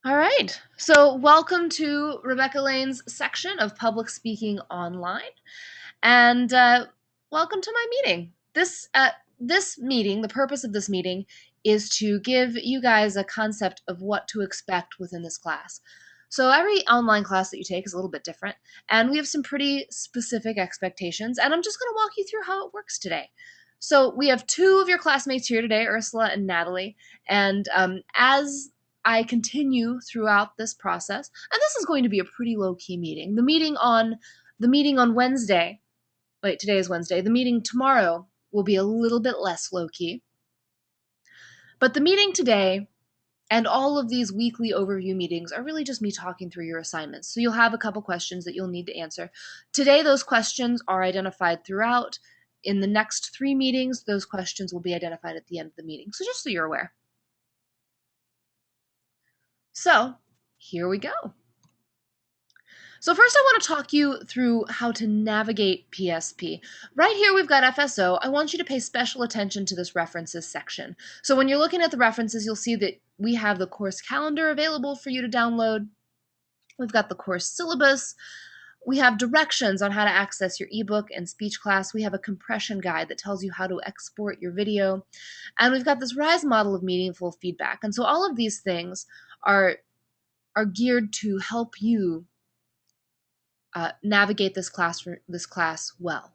All right. So, welcome to Rebecca Lane's section of Public Speaking Online, and welcome to my meeting. This meeting, the purpose of this meeting, is to give you guys a concept of what to expect within this class. So, every online class that you take is a little bit different, and we have some pretty specific expectations. And I'm just going to walk you through how it works today. So, we have two of your classmates here today, Ursula and Natalie, and as I continue throughout this process, and this is going to be a pretty low-key meeting. The meeting on Wednesday, wait, today is Wednesday. The meeting tomorrow will be a little bit less low-key. But the meeting today and all of these weekly overview meetings are really just me talking through your assignments. So you'll have a couple questions that you'll need to answer. Today, those questions are identified throughout. In the next 3 meetings, those questions will be identified at the end of the meeting. So just so you're aware. So here we go. So first I want to talk you through how to navigate PSP. Right here we've got FSO. I want you to pay special attention to this references section. So when you're looking at the references, you'll see that we have the course calendar available for you to download. We've got the course syllabus. We have directions on how to access your ebook and speech class. We have a compression guide that tells you how to export your video. And we've got this RISE model of meaningful feedback. And so all of these things are geared to help you navigate this class well.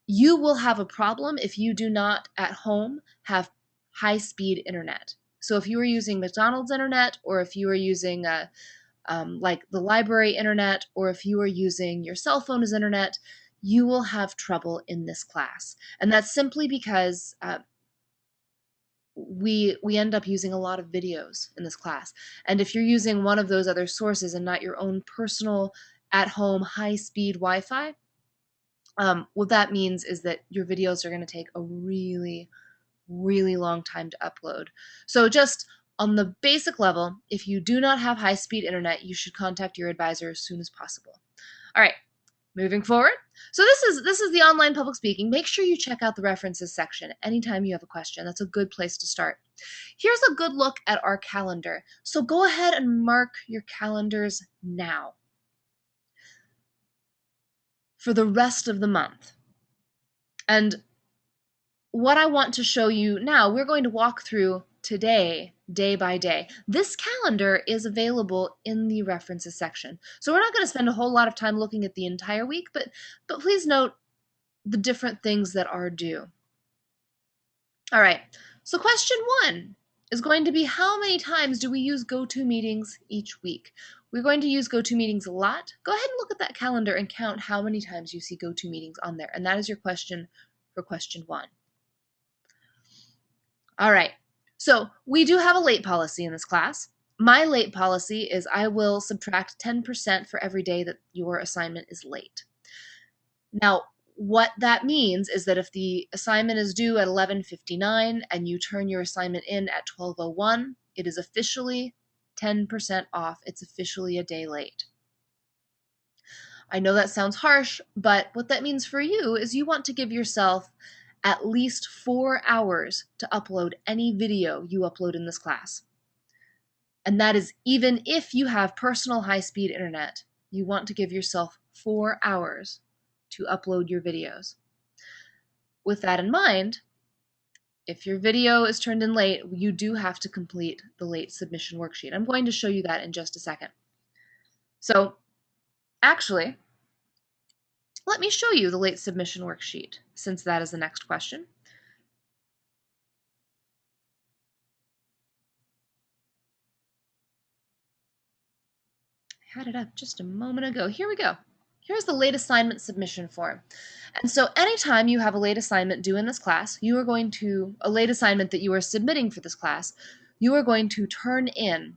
You will have a problem if you do not at home have high-speed internet. So if you are using McDonald's internet, or if you are using like the library internet, or if you are using your cell phone as internet, you will have trouble in this class. And that's simply because we end up using a lot of videos in this class. And if you're using one of those other sources and not your own personal at-home high-speed Wi-Fi, what that means is that your videos are going to take a really, really long time to upload. So just on the basic level, if you do not have high-speed internet, you should contact your advisor as soon as possible. All right, moving forward. So this is the online public speaking. Make sure you check out the references section anytime you have a question. That's a good place to start. Here's a good look at our calendar. So go ahead and mark your calendars now for the rest of the month. And what I want to show you now, we're going to walk through today, day by day. This calendar is available in the references section. So we're not going to spend a whole lot of time looking at the entire week, but please note the different things that are due. All right, so question 1 is going to be, how many times do we use GoToMeetings each week? We're going to use GoToMeetings a lot. Go ahead and look at that calendar and count how many times you see GoToMeetings on there. And that is your question for question 1. All right, so we do have a late policy in this class. My late policy is I will subtract 10% for every day that your assignment is late. Now, what that means is that if the assignment is due at 11:59 and you turn your assignment in at 12:01, it is officially 10% off. It's officially a day late. I know that sounds harsh, but what that means for you is you want to give yourself at least 4 hours to upload any video you upload in this class. And that is even if you have personal high-speed internet. You want to give yourself 4 hours to upload your videos. With that in mind, if your video is turned in late, you do have to complete the late submission worksheet. I'm going to show you that in just a second. So actually, let me show you the late submission worksheet, since that is the next question. I had it up just a moment ago. Here we go. Here's the late assignment submission form. And so anytime you have a late assignment due in this class, you are going to, a late assignment that you are submitting for this class, you are going to turn in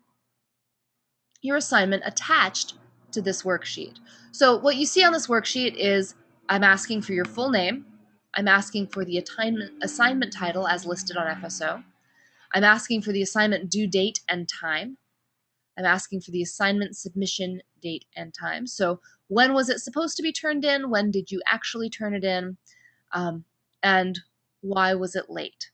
your assignment attached to this worksheet. So what you see on this worksheet is I'm asking for your full name. I'm asking for the assignment title as listed on FSO. I'm asking for the assignment due date and time. I'm asking for the assignment submission date and time. So when was it supposed to be turned in? When did you actually turn it in? And why was it late?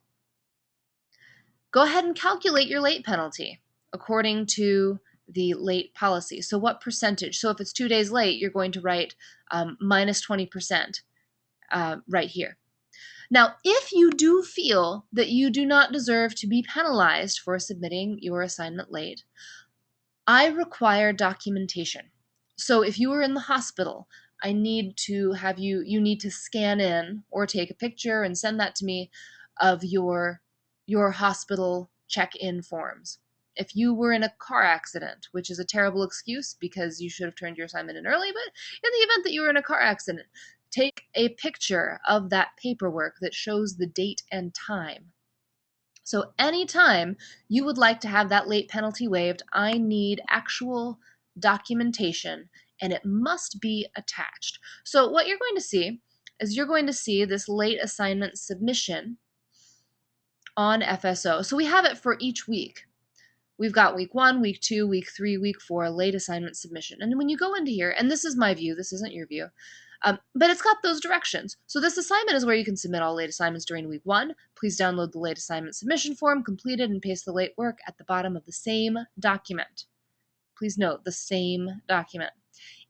Go ahead and calculate your late penalty. according to the late policy. So what percentage? So if it's 2 days late, you're going to write minus 20% right here. Now, if you do feel that you do not deserve to be penalized for submitting your assignment late, I require documentation. So if you are in the hospital, I need to have you need to scan in or take a picture and send that to me of your hospital check-in forms. If you were in a car accident, which is a terrible excuse because you should have turned your assignment in early, but in the event that you were in a car accident, take a picture of that paperwork that shows the date and time. So anytime you would like to have that late penalty waived, I need actual documentation and it must be attached. So what you're going to see is you're going to see this late assignment submission on FSO. So we have it for each week. We've got week 1, week 2, week 3, week 4, late assignment submission. And when you go into here, and this is my view, this isn't your view, but it's got those directions. So this assignment is where you can submit all late assignments during week 1. Please download the late assignment submission form, complete it, and paste the late work at the bottom of the same document. Please note, the same document.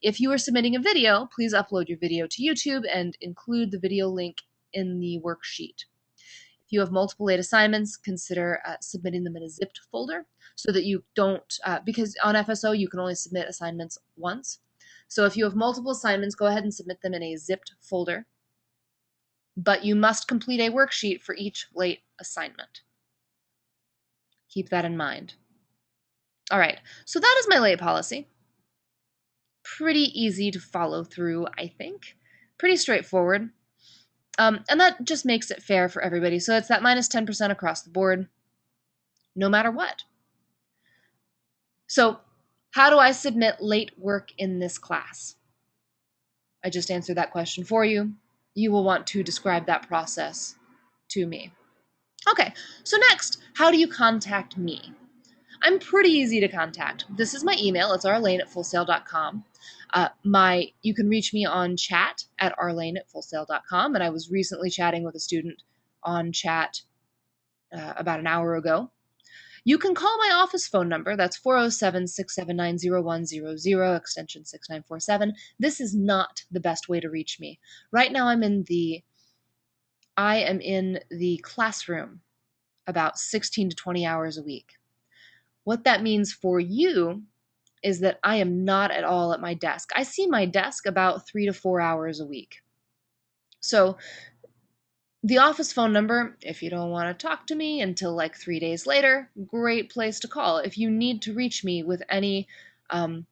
If you are submitting a video, please upload your video to YouTube and include the video link in the worksheet. If you have multiple late assignments, consider submitting them in a zipped folder so that you don't, because on FSO you can only submit assignments once. So if you have multiple assignments, go ahead and submit them in a zipped folder. But you must complete a worksheet for each late assignment. Keep that in mind. All right, so that is my late policy. Pretty easy to follow through, I think. Pretty straightforward. And that just makes it fair for everybody. So it's that minus 10% across the board, no matter what. So how do I submit late work in this class? I just answered that question for you. You will want to describe that process to me. Okay, so next, how do you contact me? I'm pretty easy to contact. This is my email. It's arlane@fullsail.com. You can reach me on chat at arlane@fullsail.com, and I was recently chatting with a student on chat about an hour ago. You can call my office phone number. That's 407-679-0100, extension 6947. This is not the best way to reach me. Right now I am in the classroom about 16 to 20 hours a week. What that means for you is that I am not at all at my desk. I see my desk about 3 to 4 hours a week. So the office phone number, if you don't want to talk to me until like 3 days later, great place to call. If you need to reach me with any sense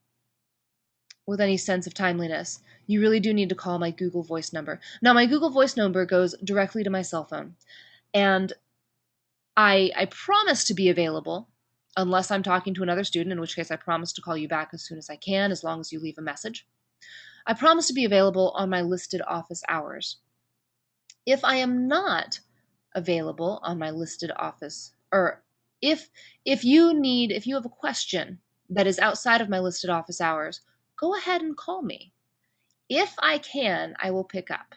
of timeliness, you really do need to call my Google Voice number. Now, my Google Voice number goes directly to my cell phone, and I promise to be available unless I'm talking to another student, in which case I promise to call you back as soon as I can, as long as you leave a message. I promise to be available on my listed office hours. If I am not available on my listed office, or if you have a question that is outside of my listed office hours, go ahead and call me. If I can, I will pick up.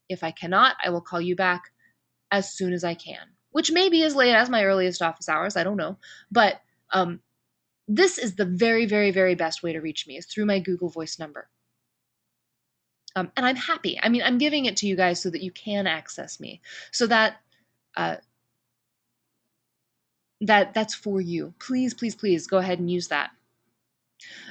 If I cannot, I will call you back as soon as I can, which may be as late as my earliest office hours, I don't know. But this is the very, very, very best way to reach me, is through my Google Voice number. And I'm happy. I mean, I'm giving it to you guys so that you can access me, so that that's for you. Please, please, please go ahead and use that.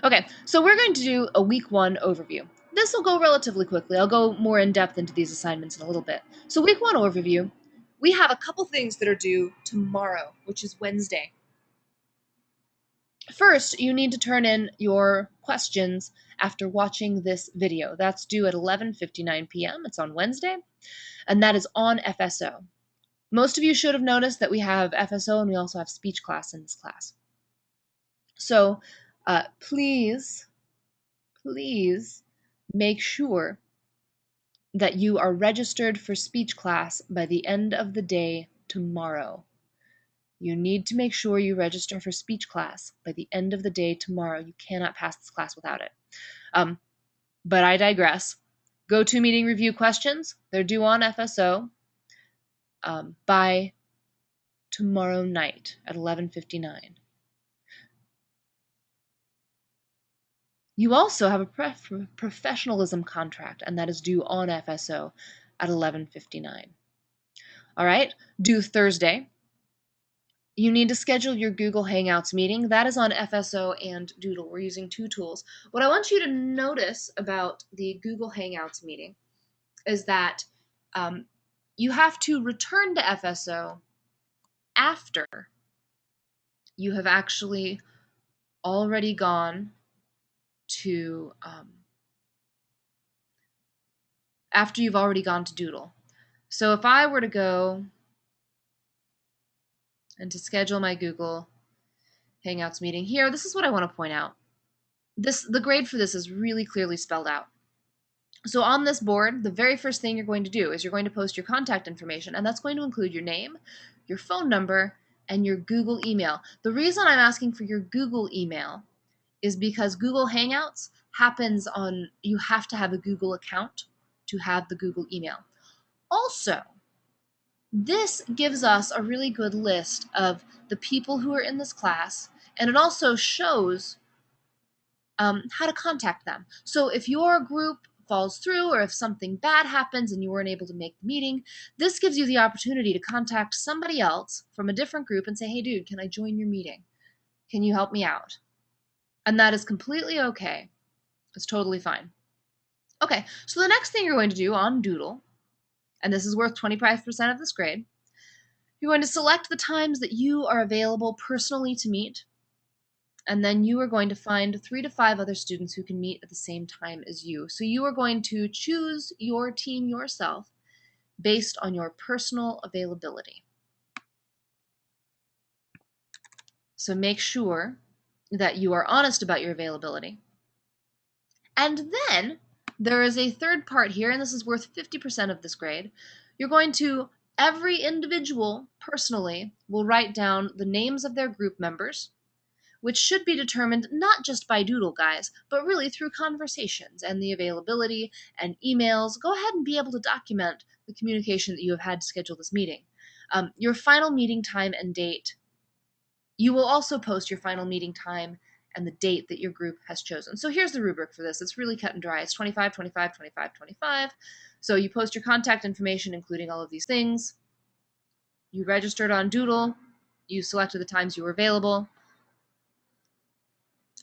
Okay, so we're going to do a week 1 overview. This will go relatively quickly. I'll go more in depth into these assignments in a little bit. So week 1 overview, we have a couple things that are due tomorrow, which is Wednesday. First, you need to turn in your questions after watching this video. That's due at 11:59 p.m. It's on Wednesday, and that is on FSO. Most of you should have noticed that we have FSO and we also have speech class in this class. So please make sure that you are registered for speech class by the end of the day tomorrow. You need to make sure you register for speech class by the end of the day tomorrow. You cannot pass this class without it. But I digress. GoToMeeting review questions, they're due on FSO by tomorrow night at 11:59. You also have a professionalism contract, and that is due on FSO at 11:59. All right, due Thursday. You need to schedule your Google Hangouts meeting. That is on FSO and Doodle. We're using two tools. What I want you to notice about the Google Hangouts meeting is that you have to return to FSO after you have actually already gone to after you've already gone to Doodle. So if I were to go and to schedule my Google Hangouts meeting here, this is what I want to point out. The grade for this is really clearly spelled out. So on this board, the very first thing you're going to do is you're going to post your contact information, and that's going to include your name, your phone number, and your Google email. The reason I'm asking for your Google email is because Google Hangouts happens on, you have to have a Google account to have the Google email. Also, this gives us a really good list of the people who are in this class, and it also shows how to contact them. So if your group falls through or if something bad happens and you weren't able to make the meeting, this gives you the opportunity to contact somebody else from a different group and say, hey, dude, can I join your meeting? Can you help me out? And that is completely okay. It's totally fine. Okay, so the next thing you're going to do on Doodle, and this is worth 25% of this grade, you're going to select the times that you are available personally to meet, and then you are going to find 3 to 5 other students who can meet at the same time as you. So you are going to choose your team yourself based on your personal availability. So make sure that you are honest about your availability. And then there is a third part here, and this is worth 50% of this grade. You're going to, every individual personally will write down the names of their group members, which should be determined not just by Doodle, guys, but really through conversations and the availability and emails. Go ahead and be able to document the communication that you have had to schedule this meeting. Your final meeting time and date. You will also post your final meeting time and the date that your group has chosen. So here's the rubric for this. It's really cut and dry. It's 25, 25, 25, 25. So you post your contact information, including all of these things. You registered on Doodle. You selected the times you were available.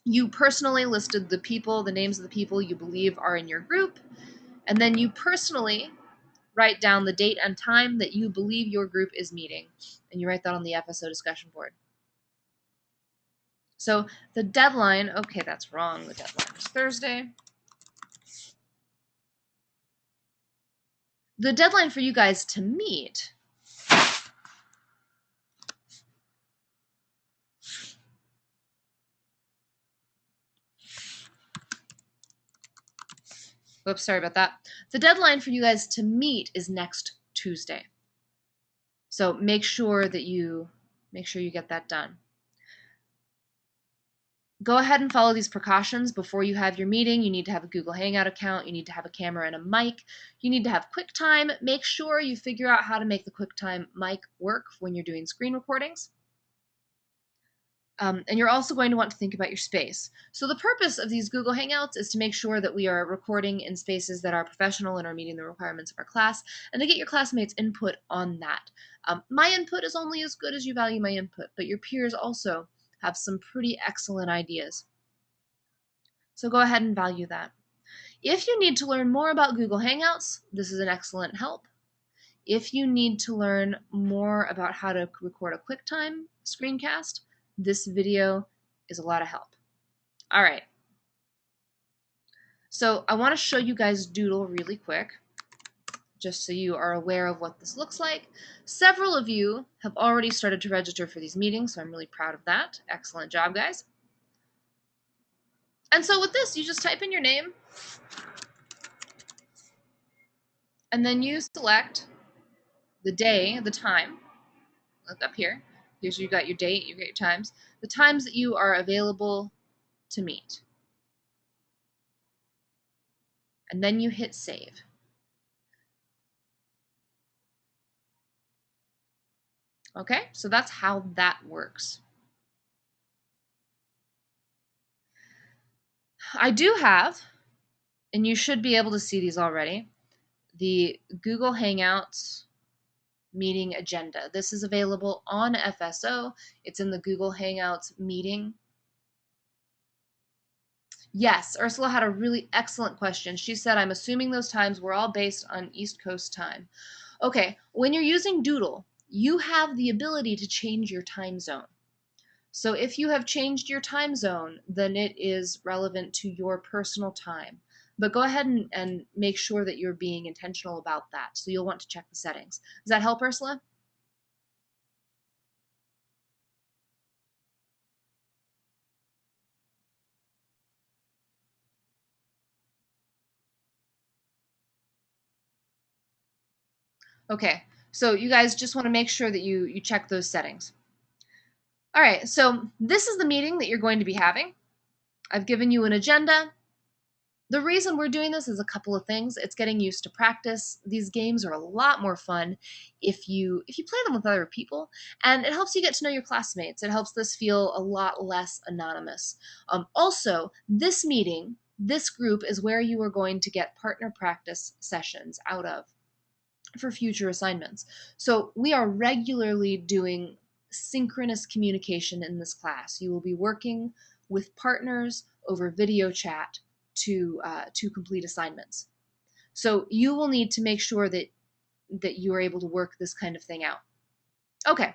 You personally listed the people, the names of the people you believe are in your group, and then you personally write down the date and time that you believe your group is meeting, and you write that on the FSO discussion board. So the deadline, okay, that's wrong. The deadline is Thursday. The deadline for you guys to meet Whoops, sorry about that. The deadline for you guys to meet is next Tuesday. So make sure you get that done. Go ahead and follow these precautions before you have your meeting. You need to have a Google Hangout account. You need to have a camera and a mic. You need to have QuickTime. Make sure you figure out how to make the QuickTime mic work when you're doing screen recordings. And you're also going to want to think about your space. So the purpose of these Google Hangouts is to make sure that we are recording in spaces that are professional and are meeting the requirements of our class, and to get your classmates' input on that. My input is only as good as you value my input, but your peers also have some pretty excellent ideas. So go ahead and value that. If you need to learn more about Google Hangouts, this is an excellent help. If you need to learn more about how to record a QuickTime screencast, this video is a lot of help. All right. So I want to show you guys Doodle really quick, just so you are aware of what this looks like. Several of you have already started to register for these meetings, so I'm really proud of that. Excellent job, guys. And so with this, you just type in your name, and then you select the day, the time. Look up here. Here's you got your date, you got your times. The times that you are available to meet. And then you hit save. Okay, so that's how that works. I do have, and you should be able to see these already, the Google Hangouts meeting agenda. This is available on FSO. It's in the Google Hangouts meeting. Yes, Ursula had a really excellent question. She said, I'm assuming those times were all based on East Coast time. Okay, when you're using Doodle, you have the ability to change your time zone. So if you have changed your time zone, then it is relevant to your personal time. But go ahead and make sure that you're being intentional about that. So you'll want to check the settings. Does that help, Ursula? Okay, so you guys just want to make sure that you check those settings. All right, so this is the meeting that you're going to be having. I've given you an agenda. The reason we're doing this is a couple of things. It's getting used to practice. These games are a lot more fun if you play them with other people, and it helps you get to know your classmates. It helps this feel a lot less anonymous. Also, this meeting, this group is where you are going to get partner practice sessions out of for future assignments. So we are regularly doing synchronous communication in this class. You will be working with partners over video chat to complete assignments. So you will need to make sure that you are able to work this kind of thing out. Okay.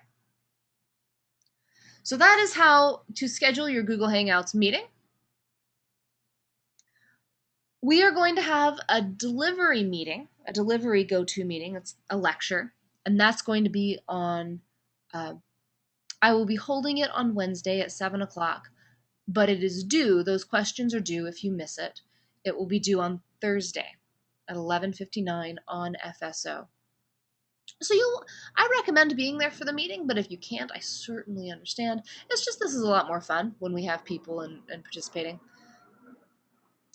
So that is how to schedule your Google Hangouts meeting. We are going to have a delivery meeting, a delivery go-to meeting. It's a lecture, and that's going to be on, I will be holding it on Wednesday at 7 o'clock, but it is due, those questions are due if you miss it. It will be due on Thursday at 11:59 on FSO. So I recommend being there for the meeting, but if you can't, I certainly understand. It's just this is a lot more fun when we have people and participating.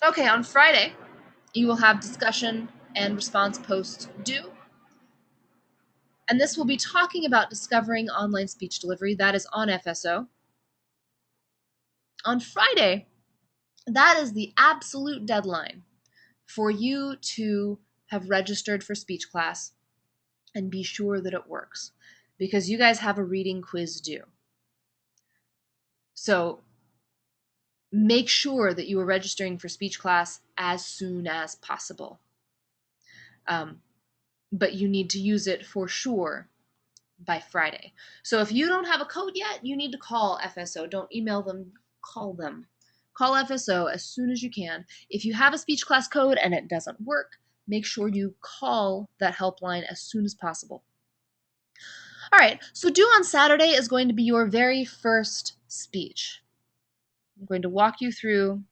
Okay, on Friday, you will have discussion and response posts due. And this will be talking about discovering online speech delivery. That is on FSO. On Friday, that is the absolute deadline for you to have registered for speech class and be sure that it works, because you guys have a reading quiz due. So make sure that you are registering for speech class as soon as possible. But you need to use it for sure by Friday. So if you don't have a code yet, you need to call FSO. Don't email them, call them. Call FSO as soon as you can. If you have a speech class code and it doesn't work, make sure you call that helpline as soon as possible. All right, so due on Saturday is going to be your very first speech. I'm going to walk you through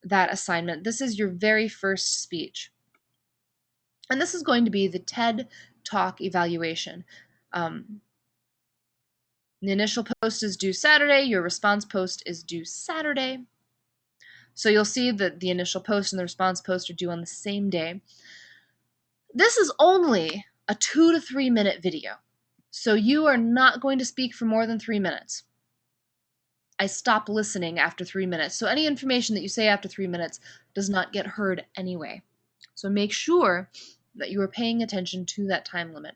that assignment. This is your very first speech. And this is going to be the TED Talk evaluation. The initial post is due Saturday. Your response post is due Saturday. So you'll see that the initial post and the response post are due on the same day. This is only a 2 to 3 minute video. So you are not going to speak for more than 3 minutes. I stop listening after 3 minutes. So any information that you say after 3 minutes does not get heard anyway. So make sure that you are paying attention to that time limit.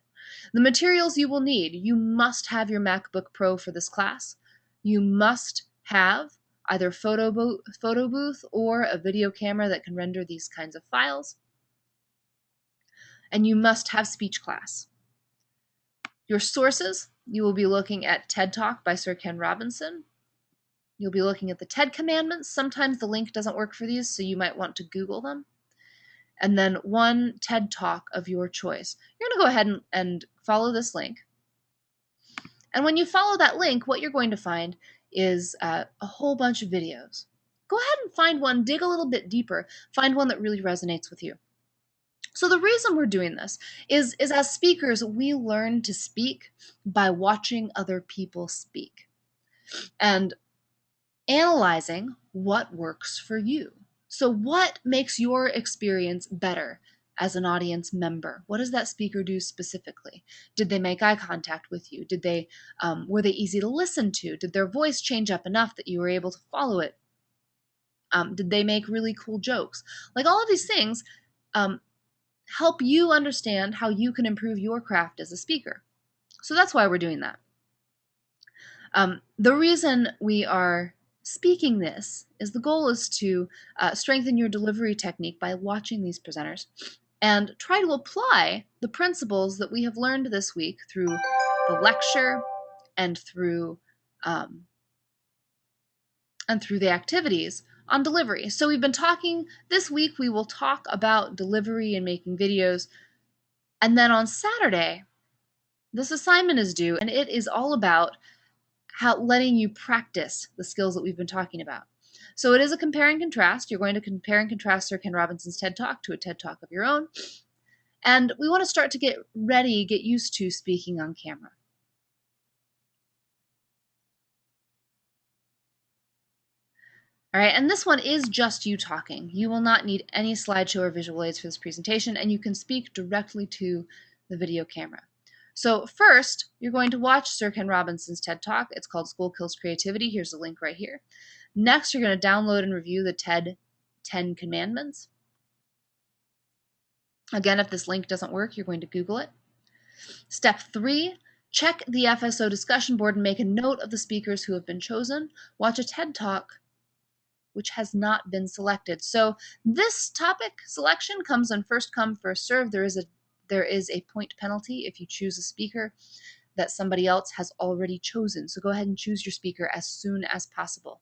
The materials you will need: you must have your MacBook Pro for this class. You must have either photo booth or a video camera that can render these kinds of files. And you must have speech class. Your sources: you will be looking at TED Talk by Sir Ken Robinson. You'll be looking at the TED Commandments. Sometimes the link doesn't work for these, so you might want to Google them. And then one TED Talk of your choice. You're going to go ahead and follow this link. And when you follow that link, what you're going to find is a whole bunch of videos. Go ahead and find one, dig a little bit deeper, find one that really resonates with you. So the reason we're doing this is as speakers, we learn to speak by watching other people speak and analyzing what works for you. So what makes your experience better as an audience member? What does that speaker do specifically? Did they make eye contact with you? Did they were they easy to listen to? Did their voice change up enough that you were able to follow it? Did they make really cool jokes? Like all of these things help you understand how you can improve your craft as a speaker. So that's why we're doing that. The reason we are speaking this is the goal is to strengthen your delivery technique by watching these presenters and try to apply the principles that we have learned this week through the lecture and through the activities on delivery. So we've been talking, this week we will talk about delivery and making videos, and then on Saturday, this assignment is due, and it is all about letting you practice the skills that we've been talking about. So it is a compare and contrast. You're going to compare and contrast Sir Ken Robinson's TED Talk to a TED Talk of your own. And we want to start to get used to speaking on camera. All right, and this one is just you talking. You will not need any slideshow or visual aids for this presentation, and you can speak directly to the video camera. So first, you're going to watch Sir Ken Robinson's TED Talk. It's called School Kills Creativity. Here's the link right here. Next, you're going to download and review the TED 10 Commandments. Again, if this link doesn't work, you're going to Google it. Step 3, check the FSO discussion board and make a note of the speakers who have been chosen. Watch a TED Talk which has not been selected. So this topic selection comes on first come, first serve. There is a point penalty if you choose a speaker that somebody else has already chosen. So go ahead and choose your speaker as soon as possible.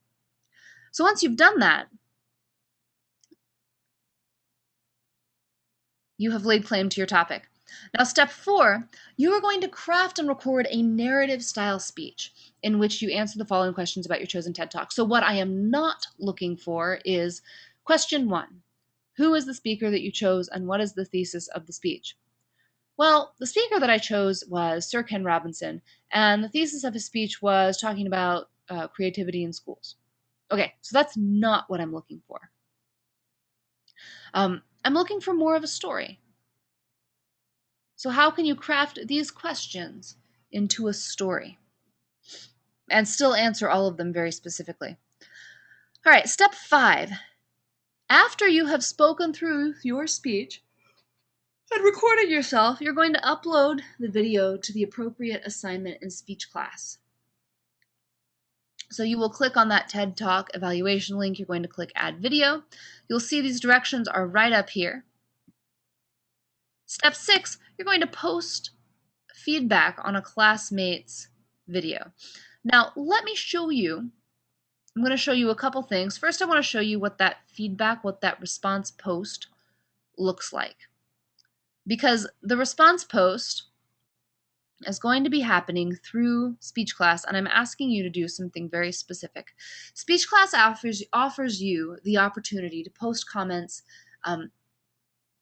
So once you've done that, you have laid claim to your topic. Now, step 4, you are going to craft and record a narrative style speech in which you answer the following questions about your chosen TED Talk. So what I am not looking for is question 1. Who is the speaker that you chose and what is the thesis of the speech? Well, the speaker that I chose was Sir Ken Robinson, and the thesis of his speech was talking about creativity in schools. Okay, so that's not what I'm looking for. I'm looking for more of a story. So how can you craft these questions into a story and still answer all of them very specifically? All right, step 5. After you have spoken through your speech and recorded yourself, you're going to upload the video to the appropriate assignment in speech class. So you will click on that TED Talk evaluation link. You're going to click Add Video. You'll see these directions are right up here. Step 6, you're going to post feedback on a classmate's video. Now, let me show you. I'm going to show you a couple things. First, I want to show you what that feedback, what that response post looks like. Because the response post is going to be happening through speech class, and I'm asking you to do something very specific. Speech class offers you the opportunity to post comments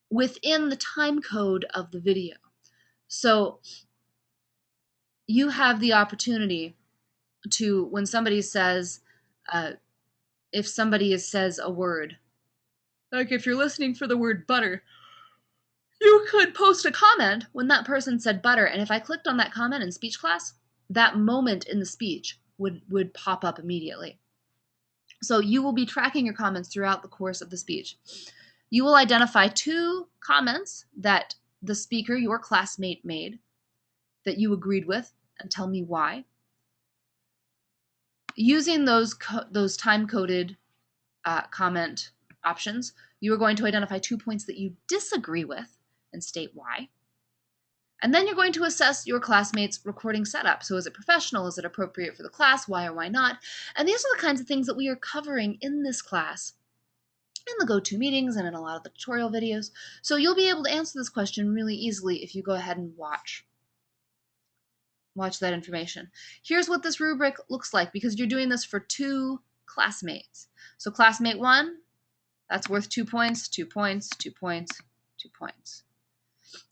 within the time code of the video. So you have the opportunity to, when somebody says, if somebody says a word, like if you're listening for the word butter, you could post a comment when that person said butter, and if I clicked on that comment in speech class, that moment in the speech would pop up immediately. So you will be tracking your comments throughout the course of the speech. You will identify 2 comments that the speaker, your classmate, made that you agreed with and tell me why. Using those time-coded comment options, you are going to identify 2 points that you disagree with and state why. And then you're going to assess your classmates' recording setup. So is it professional? Is it appropriate for the class? Why or why not? And these are the kinds of things that we are covering in this class, in the GoToMeetings and in a lot of the tutorial videos. So you'll be able to answer this question really easily if you go ahead and watch that information. Here's what this rubric looks like, because you're doing this for 2 classmates. So classmate 1, that's worth 2 points, 2 points, 2 points, 2 points.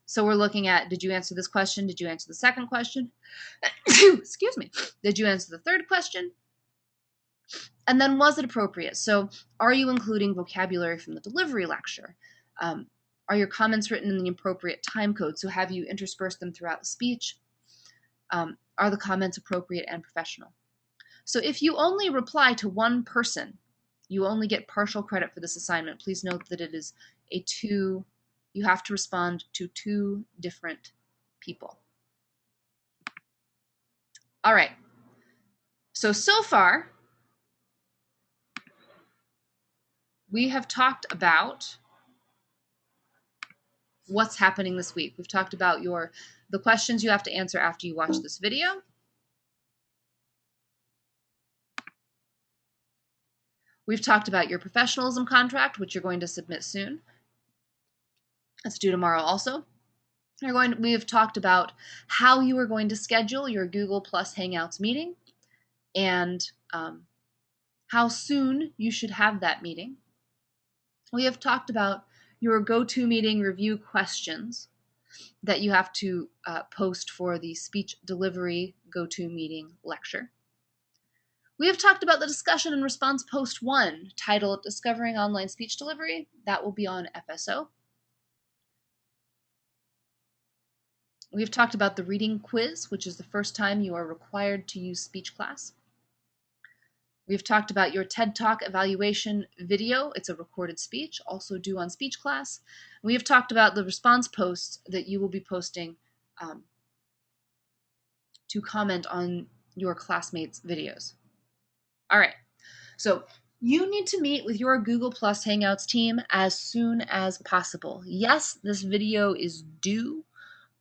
So we're looking at, did you answer this question? Did you answer the second question? Excuse me. Did you answer the third question? And then was it appropriate? So are you including vocabulary from the delivery lecture? Are your comments written in the appropriate time code? So have you interspersed them throughout the speech? Are the comments appropriate and professional? So if you only reply to one person You only get partial credit for this assignment. Please note that it is you have to respond to 2 different people. All right. So far, we have talked about what's happening this week. We've talked about the questions you have to answer after you watch this video. We've talked about your professionalism contract, which you're going to submit soon. That's due tomorrow also. We have talked about how you are going to schedule your Google Plus Hangouts meeting and how soon you should have that meeting. We have talked about your GoToMeeting review questions that you have to post for the speech delivery GoToMeeting lecture. We have talked about the discussion and response post 1, titled Discovering Online Speech Delivery. That will be on FSO. We've talked about the reading quiz, which is the first time you are required to use SpeechClass. We've talked about your TED Talk evaluation video. It's a recorded speech, also due on SpeechClass. We have talked about the response posts that you will be posting to comment on your classmates' videos. All right, so you need to meet with your Google Plus Hangouts team as soon as possible. Yes, this video is due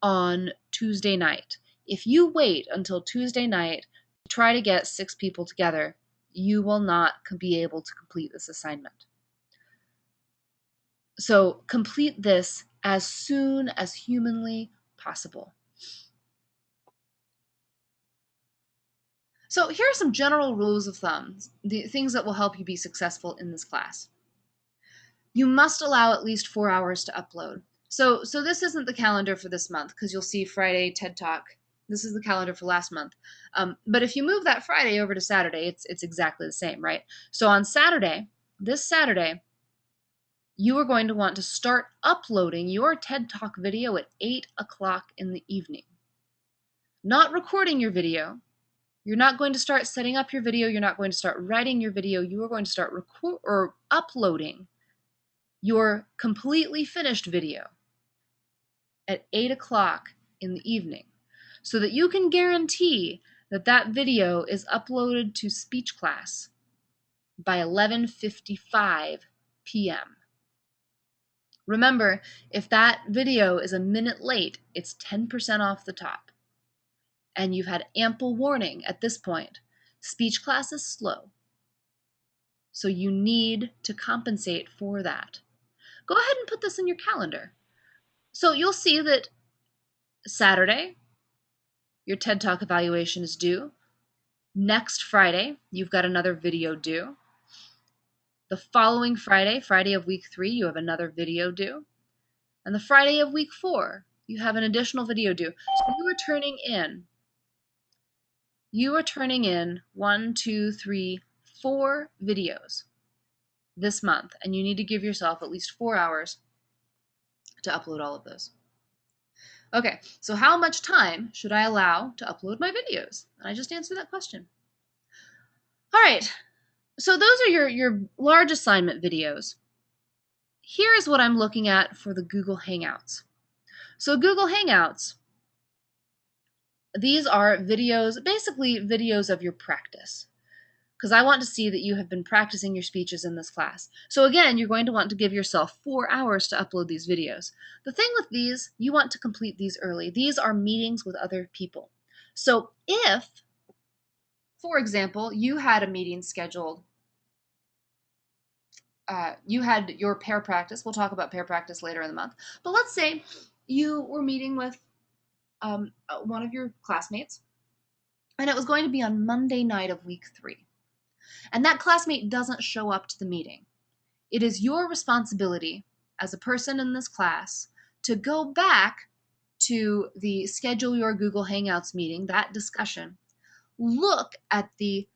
on Tuesday night. If you wait until Tuesday night to try to get 6 people together, you will not be able to complete this assignment. So complete this as soon as humanly possible. So here are some general rules of thumb, the things that will help you be successful in this class. You must allow at least 4 hours to upload. So this isn't the calendar for this month, because you'll see Friday TED Talk. This is the calendar for last month. But if you move that Friday over to Saturday, it's exactly the same, right? So on Saturday, this Saturday, you are going to want to start uploading your TED Talk video at 8 o'clock in the evening. Not recording your video. You're not going to start setting up your video. You're not going to start writing your video. You are going to start uploading your completely finished video at 8 o'clock in the evening, so that you can guarantee that that video is uploaded to SpeechClass by 11:55 p.m. Remember, if that video is a minute late, it's 10% off the top. And you've had ample warning at this point. SpeechClass is slow, so you need to compensate for that. Go ahead and put this in your calendar. So you'll see that Saturday, your TED Talk evaluation is due. Next Friday, you've got another video due. The following Friday, Friday of week 3, you have another video due. And the Friday of week 4, you have an additional video due. So you are turning in 1, 2, 3, 4 videos this month, and you need to give yourself at least 4 hours to upload all of those. Okay, so how much time should I allow to upload my videos? And I just answered that question. All right, so those are your large assignment videos. Here is what I'm looking at for the Google Hangouts. So Google Hangouts, these are videos, basically videos of your practice, because I want to see that you have been practicing your speeches in this class. So again, you're going to want to give yourself 4 hours to upload these videos. The thing with these, you want to complete these early. These are meetings with other people. So if, for example, you had a meeting scheduled, you had your pair practice, we'll talk about pair practice later in the month, but let's say you were meeting with one of your classmates, and it was going to be on Monday night of week 3. And that classmate doesn't show up to the meeting. It is your responsibility as a person in this class to go back to the schedule your Google Hangouts meeting, that discussion, look at the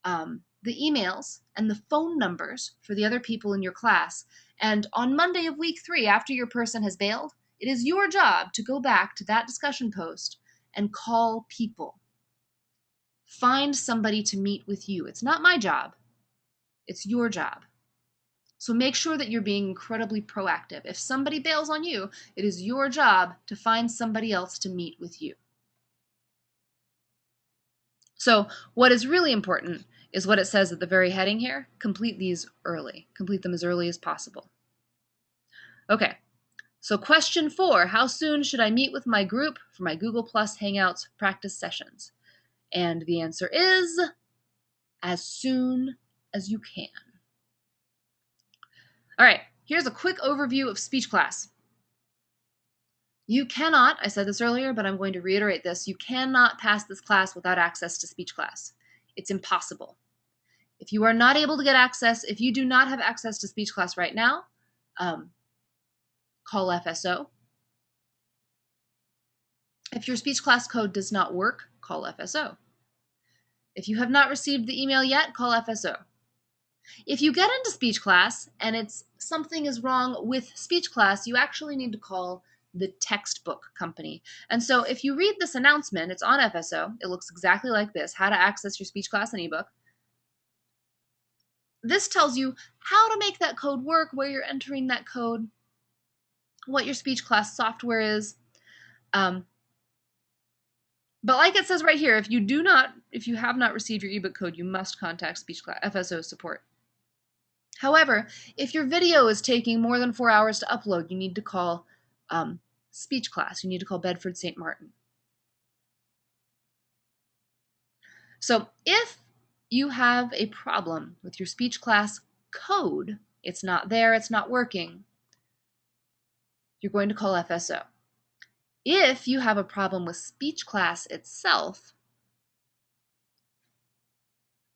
emails and the phone numbers for the other people in your class. And on Monday of week 3, after your person has bailed, it is your job to go back to that discussion post and call people. Find somebody to meet with you. It's not my job. It's your job. So make sure that you're being incredibly proactive. If somebody bails on you, it is your job to find somebody else to meet with you. So what is really important is what it says at the very heading here. Complete these early. Complete them as early as possible. Okay, so question 4, how soon should I meet with my group for my Google Plus Hangouts practice sessions? And the answer is as soon as you can. All right, here's a quick overview of speech class. You cannot, I said this earlier, but I'm going to reiterate this, you cannot pass this class without access to speech class. It's impossible. If you are not able to get access, if you do not have access to speech class right now, call FSO. If your speech class code does not work, call FSO. If you have not received the email yet, call FSO. If you get into speech class and something is wrong with speech class, you actually need to call the textbook company. And so if you read this announcement, it's on FSO. It looks exactly like this, how to access your speech class and ebook. This tells you how to make that code work, where you're entering that code, what your speech class software is. But like it says right here, if you have not received your ebook code, you must contact speech class FSO support. However, if your video is taking more than 4 hours to upload, you need to call speech class. You need to call Bedford St. Martin. So if you have a problem with your speech class code, it's not there, it's not working, you're going to call FSO. If you have a problem with speech class itself,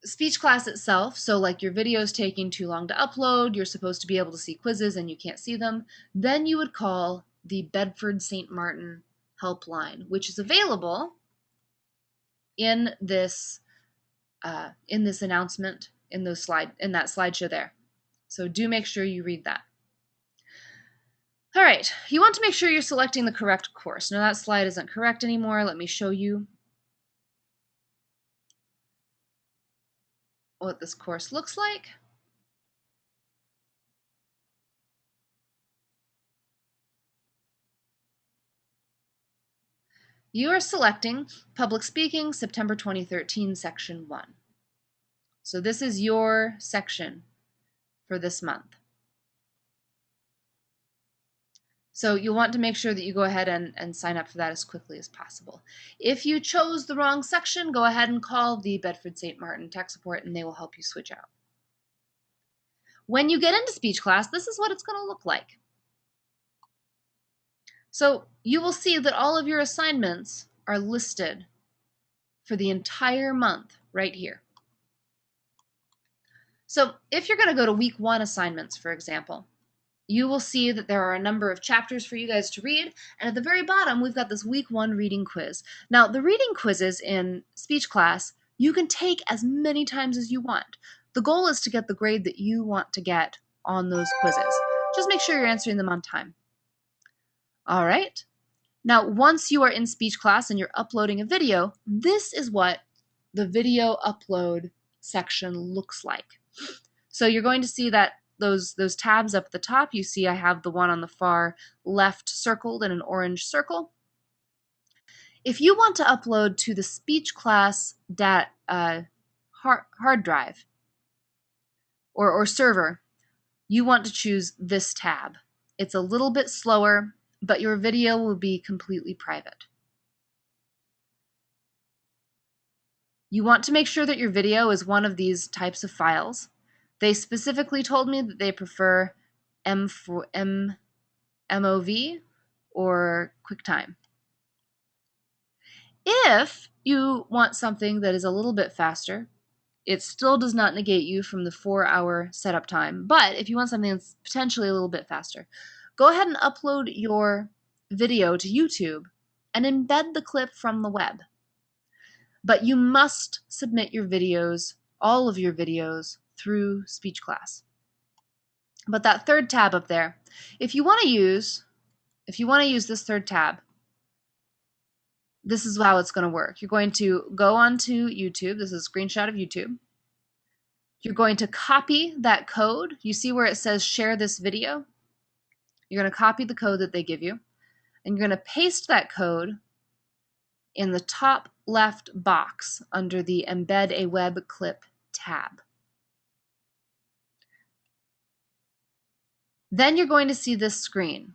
so like your video is taking too long to upload, you're supposed to be able to see quizzes and you can't see them, then you would call the Bedford St. Martin helpline, which is available in this announcement, in that slideshow there. So do make sure you read that. All right, you want to make sure you're selecting the correct course. Now that slide isn't correct anymore. Let me show you what this course looks like. You are selecting Public Speaking, September 2013, Section 1. So this is your section for this month. So you'll want to make sure that you go ahead and sign up for that as quickly as possible. If you chose the wrong section, go ahead and call the Bedford St. Martin tech support and they will help you switch out. When you get into speech class, this is what it's going to look like. So you will see that all of your assignments are listed for the entire month right here. So if you're going to go to week 1 assignments, for example, you will see that there are a number of chapters for you guys to read, and at the very bottom we've got this week 1 reading quiz. Now the reading quizzes in speech class you can take as many times as you want. The goal is to get the grade that you want to get on those quizzes. Just make sure you're answering them on time. All right. Now, once you are in speech class and you're uploading a video, this is what the video upload section looks like. So you're going to see that those tabs up at the top, you see I have the one on the far left circled in an orange circle. If you want to upload to the speech class hard drive or server, you want to choose this tab. It's a little bit slower, but your video will be completely private. You want to make sure that your video is one of these types of files. They specifically told me that they prefer MOV or QuickTime. If you want something that is a little bit faster, it still does not negate you from the 4-hour setup time, but if you want something that's potentially a little bit faster, go ahead and upload your video to YouTube and embed the clip from the web. But you must submit your videos, all of your videos, through speech class. But that third tab up there, if you want to use this third tab, this is how it's going to work. You're going to go onto YouTube. This is a screenshot of YouTube. You're going to copy that code. You see where it says share this video? You're going to copy the code that they give you, and you're going to paste that code in the top left box under the Embed a Web Clip tab. Then you're going to see this screen.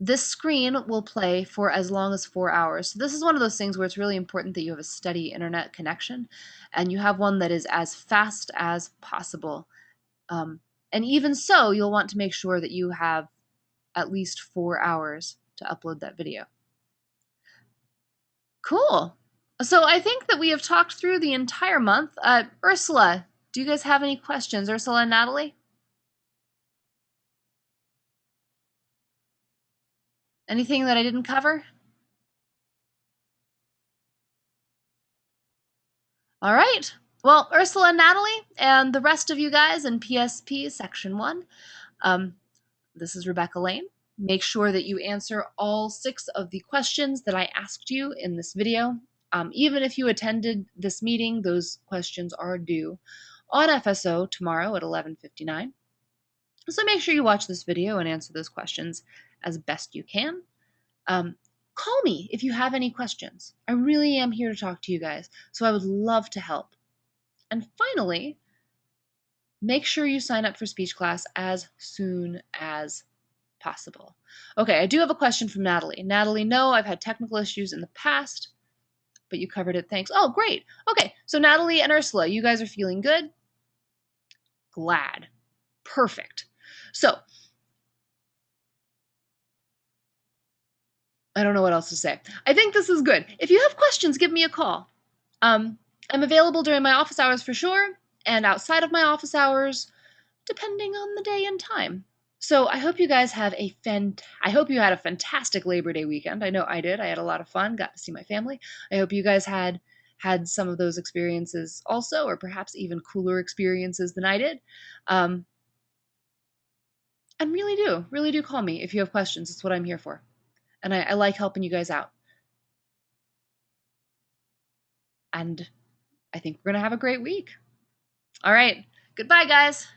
This screen will play for as long as 4 hours. So this is one of those things where it's really important that you have a steady internet connection and you have one that is as fast as possible. And even so, you'll want to make sure that you have at least 4 hours to upload that video. Cool. So I think that we have talked through the entire month. Ursula, do you guys have any questions? Ursula and Natalie? Anything that I didn't cover? All right. Well, Ursula and Natalie and the rest of you guys in PSP Section 1, this is Rebecca Lane. Make sure that you answer all 6 of the questions that I asked you in this video. Even if you attended this meeting, those questions are due on FSO tomorrow at 11:59. So make sure you watch this video and answer those questions as best you can. Call me if you have any questions. I really am here to talk to you guys, so I would love to help. And finally, make sure you sign up for speech class as soon as possible. Okay, I do have a question from Natalie. Natalie, no, I've had technical issues in the past, but you covered it. Thanks. Oh, great. Okay, so Natalie and Ursula, you guys are feeling good? Glad. Perfect. So, I don't know what else to say. I think this is good. If you have questions, give me a call. I'm available during my office hours for sure, and outside of my office hours, depending on the day and time. So I hope you guys have I hope you had a fantastic Labor Day weekend. I know I did. I had a lot of fun, got to see my family. I hope you guys had some of those experiences also, or perhaps even cooler experiences than I did. And really do call me if you have questions. It's what I'm here for. And I like helping you guys out. And I think we're going to have a great week. All right. Goodbye, guys.